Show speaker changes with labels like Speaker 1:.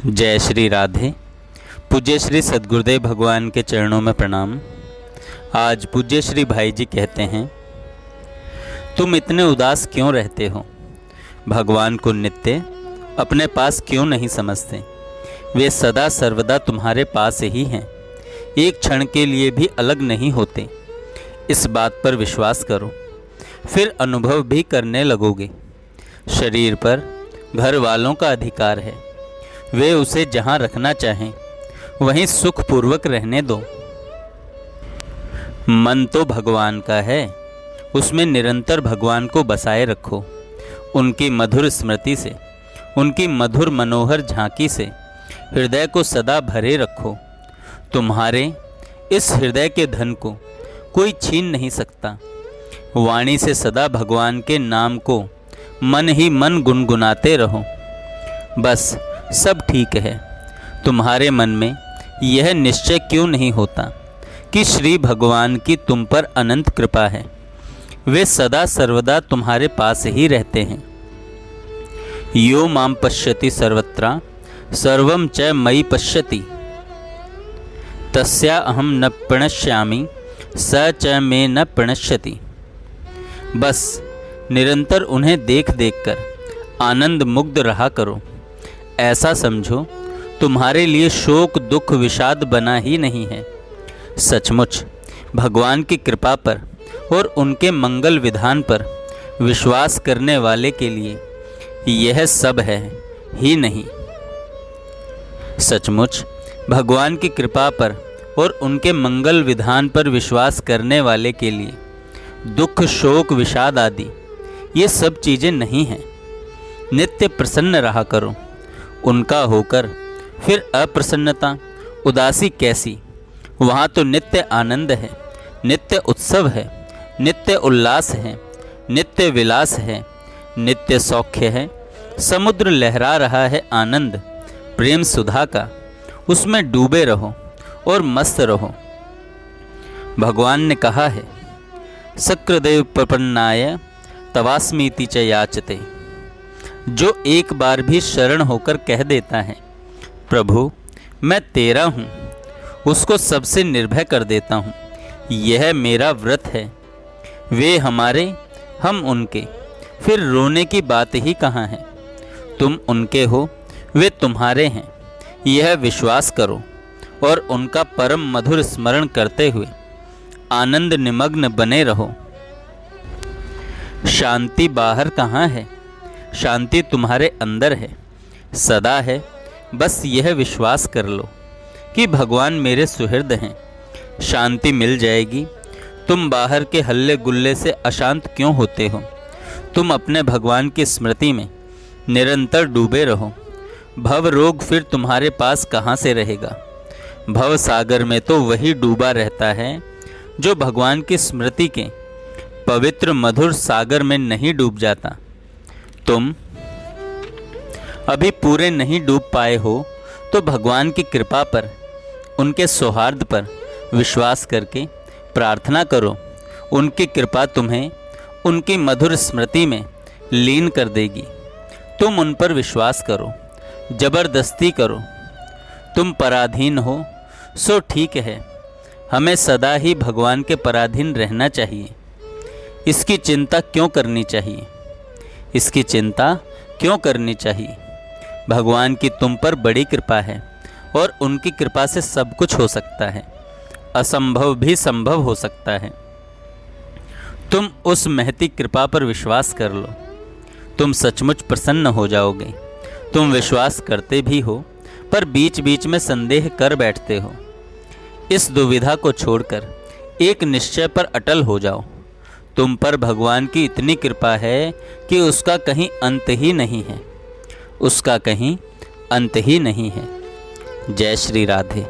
Speaker 1: जय श्री राधे। पूज्य श्री सद्गुरुदेव भगवान के चरणों में प्रणाम। आज पूज्य श्री भाई जी कहते हैं, तुम इतने उदास क्यों रहते हो? भगवान को नित्य अपने पास क्यों नहीं समझते? वे सदा सर्वदा तुम्हारे पास ही हैं, एक क्षण के लिए भी अलग नहीं होते। इस बात पर विश्वास करो, फिर अनुभव भी करने लगोगे। शरीर पर घर वालों का अधिकार है, वे उसे जहाँ रखना चाहें वहीं सुखपूर्वक रहने दो। मन तो भगवान का है, उसमें निरंतर भगवान को बसाए रखो। उनकी मधुर स्मृति से, उनकी मधुर मनोहर झांकी से हृदय को सदा भरे रखो। तुम्हारे इस हृदय के धन को कोई छीन नहीं सकता। वाणी से सदा भगवान के नाम को मन ही मन गुनगुनाते रहो, बस सब ठीक है। तुम्हारे मन में यह निश्चय क्यों नहीं होता कि श्री भगवान की तुम पर अनंत कृपा है? वे सदा सर्वदा तुम्हारे पास ही रहते हैं। यो माम पश्यति सर्वत्र सर्वं च मयि पश्यति, तस्या अहम न प्रणश्यामि स च मे न प्रणश्यति। बस निरंतर उन्हें देख देख कर आनंद मुग्ध रहा करो। ऐसा समझो तुम्हारे लिए शोक दुख विषाद बना ही नहीं है। सचमुच भगवान की कृपा पर और उनके मंगल विधान पर विश्वास करने वाले के लिए यह सब है ही नहीं। सचमुच भगवान की कृपा पर और उनके मंगल विधान पर विश्वास करने वाले के लिए दुख शोक विषाद आदि ये सब चीज़ें नहीं हैं। नित्य प्रसन्न रहा करो। उनका होकर फिर अप्रसन्नता उदासी कैसी? वहाँ तो नित्य आनंद है, नित्य उत्सव है, नित्य उल्लास है, नित्य विलास है, नित्य सौख्य है। समुद्र लहरा रहा है आनंद प्रेम सुधा का, उसमें डूबे रहो और मस्त रहो। भगवान ने कहा है, सक्रदेव प्रपन्नाय तवास्मीति च याचते। जो एक बार भी शरण होकर कह देता है, प्रभु मैं तेरा हूँ, उसको सबसे निर्भय कर देता हूँ। यह मेरा व्रत है। वे हमारे, हम उनके, फिर रोने की बात ही कहाँ है? तुम उनके हो, वे तुम्हारे हैं, यह विश्वास करो और उनका परम मधुर स्मरण करते हुए आनंद निमग्न बने रहो। शांति बाहर कहाँ है? शांति तुम्हारे अंदर है, सदा है। बस यह विश्वास कर लो कि भगवान मेरे सुहृद हैं, शांति मिल जाएगी। तुम बाहर के हल्ले गुल्ले से अशांत क्यों होते हो? तुम अपने भगवान की स्मृति में निरंतर डूबे रहो। भव रोग फिर तुम्हारे पास कहाँ से रहेगा? भव सागर में तो वही डूबा रहता है जो भगवान की स्मृति के पवित्र मधुर सागर में नहीं डूब जाता। तुम अभी पूरे नहीं डूब पाए हो तो भगवान की कृपा पर, उनके सौहार्द पर विश्वास करके प्रार्थना करो। उनकी कृपा तुम्हें उनकी मधुर स्मृति में लीन कर देगी। तुम उन पर विश्वास करो, जबरदस्ती करो। तुम पराधीन हो सो ठीक है, हमें सदा ही भगवान के पराधीन रहना चाहिए। इसकी चिंता क्यों करनी चाहिए? इसकी चिंता क्यों करनी चाहिए? भगवान की तुम पर बड़ी कृपा है और उनकी कृपा से सब कुछ हो सकता है, असंभव भी संभव हो सकता है। तुम उस महती कृपा पर विश्वास कर लो, तुम सचमुच प्रसन्न हो जाओगे। तुम विश्वास करते भी हो पर बीच बीच में संदेह कर बैठते हो। इस दुविधा को छोड़कर एक निश्चय पर अटल हो जाओ। तुम पर भगवान की इतनी कृपा है कि उसका कहीं अंत ही नहीं है, उसका कहीं अंत ही नहीं है। जय श्री राधे।